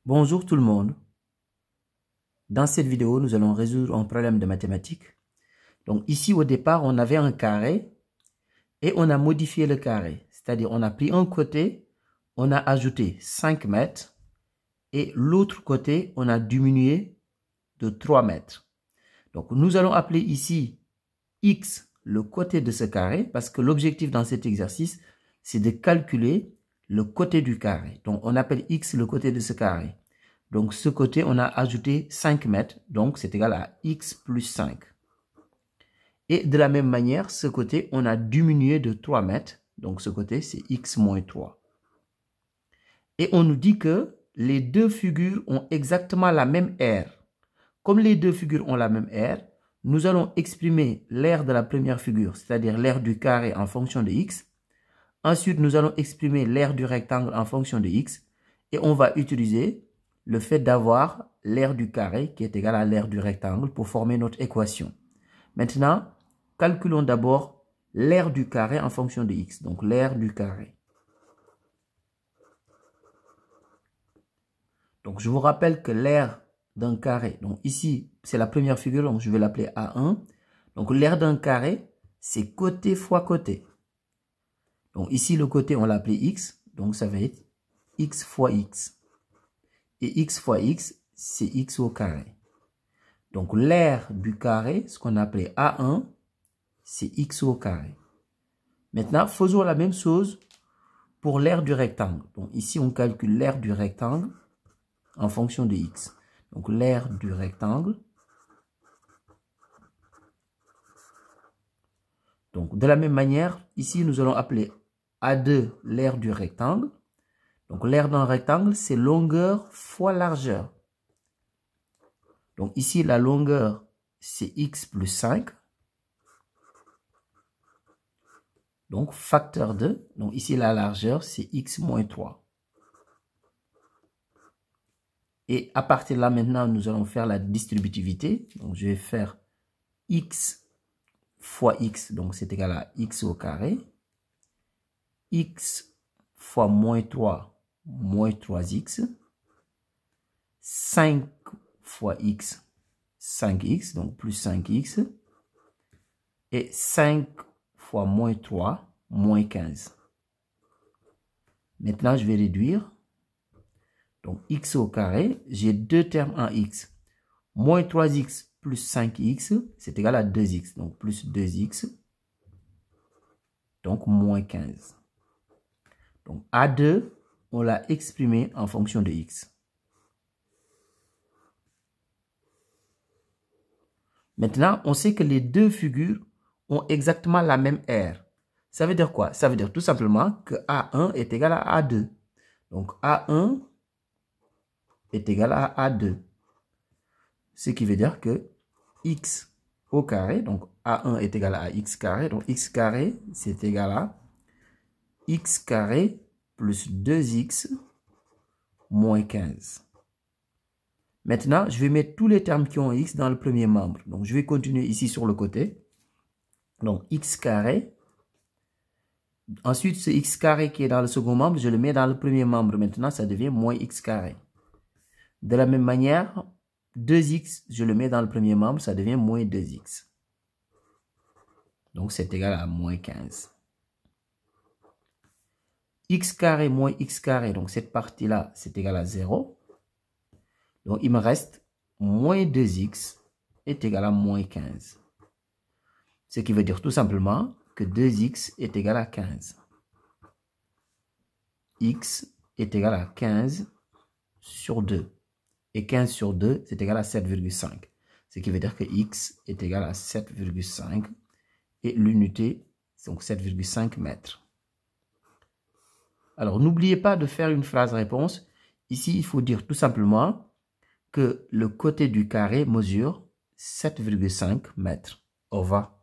Bonjour tout le monde. Dans cette vidéo, nous allons résoudre un problème de mathématiques. Donc ici, au départ, on avait un carré et on a modifié le carré. C'est-à-dire, on a pris un côté, on a ajouté 5 mètres et l'autre côté, on a diminué de 3 mètres. Donc, nous allons appeler ici x le côté de ce carré parce que l'objectif dans cet exercice, c'est de calculer le côté du carré. Donc, on appelle x le côté de ce carré. Donc, ce côté, on a ajouté 5 mètres. Donc, c'est égal à x plus 5. Et de la même manière, ce côté, on a diminué de 3 mètres. Donc, ce côté, c'est x moins 3. Et on nous dit que les deux figures ont exactement la même aire. Comme les deux figures ont la même aire, nous allons exprimer l'aire de la première figure, c'est-à-dire l'aire du carré en fonction de x. Ensuite, nous allons exprimer l'aire du rectangle en fonction de x. Et on va utiliser le fait d'avoir l'aire du carré qui est égal à l'aire du rectangle pour former notre équation. Maintenant, calculons d'abord l'aire du carré en fonction de x. Donc, l'aire du carré. Donc, je vous rappelle que l'aire d'un carré, donc ici, c'est la première figure, donc je vais l'appeler A1. Donc, l'aire d'un carré, c'est côté fois côté. Donc, ici, le côté, on l'a appelé x. Donc, ça va être x fois x. Et x fois x, c'est x au carré. Donc, l'aire du carré, ce qu'on appelait A1, c'est x au carré. Maintenant, faisons la même chose pour l'aire du rectangle. Donc, ici, on calcule l'aire du rectangle en fonction de x. Donc, l'aire du rectangle. Donc, de la même manière, ici, nous allons appeler A2 l'aire du rectangle. Donc, l'aire d'un rectangle, c'est longueur fois largeur. Donc, ici, la longueur, c'est x plus 5. Donc, facteur 2. Donc, ici, la largeur, c'est x moins 3. Et à partir de là, maintenant, nous allons faire la distributivité. Donc, je vais faire x fois x. Donc, c'est égal à x au carré. X fois moins 3, moins 3x. 5 fois x, 5x. Donc, plus 5x. Et 5 fois moins 3, moins 15. Maintenant, je vais réduire. Donc, x au carré, j'ai deux termes en x. Moins 3x plus 5x, c'est égal à 2x. Donc, plus 2x. Donc, moins 15. Donc, A2, on l'a exprimé en fonction de x. Maintenant, on sait que les deux figures ont exactement la même aire. Ça veut dire quoi? Ça veut dire tout simplement que A1 est égal à A2. Donc, A1 est égal à A2. Ce qui veut dire que x au carré, donc A1 est égal à x carré. Donc, x carré, c'est égal à x carré plus 2x moins 15. Maintenant, je vais mettre tous les termes qui ont x dans le premier membre. Donc, je vais continuer ici sur le côté. Donc, x carré. Ensuite, ce x carré qui est dans le second membre, je le mets dans le premier membre. Maintenant, ça devient moins x carré. De la même manière, 2x, je le mets dans le premier membre, ça devient moins 2x. Donc, c'est égal à moins 15. X carré moins x carré, donc cette partie-là, c'est égal à 0. Donc, il me reste moins 2x est égal à moins 15. Ce qui veut dire tout simplement que 2x est égal à 15. X est égal à 15 sur 2. Et 15 sur 2, c'est égal à 7,5. Ce qui veut dire que x est égal à 7,5. Et l'unité, c'est donc 7,5 mètres. Alors, n'oubliez pas de faire une phrase réponse. Ici, il faut dire tout simplement que le côté du carré mesure 7,5 mètres. Au revoir.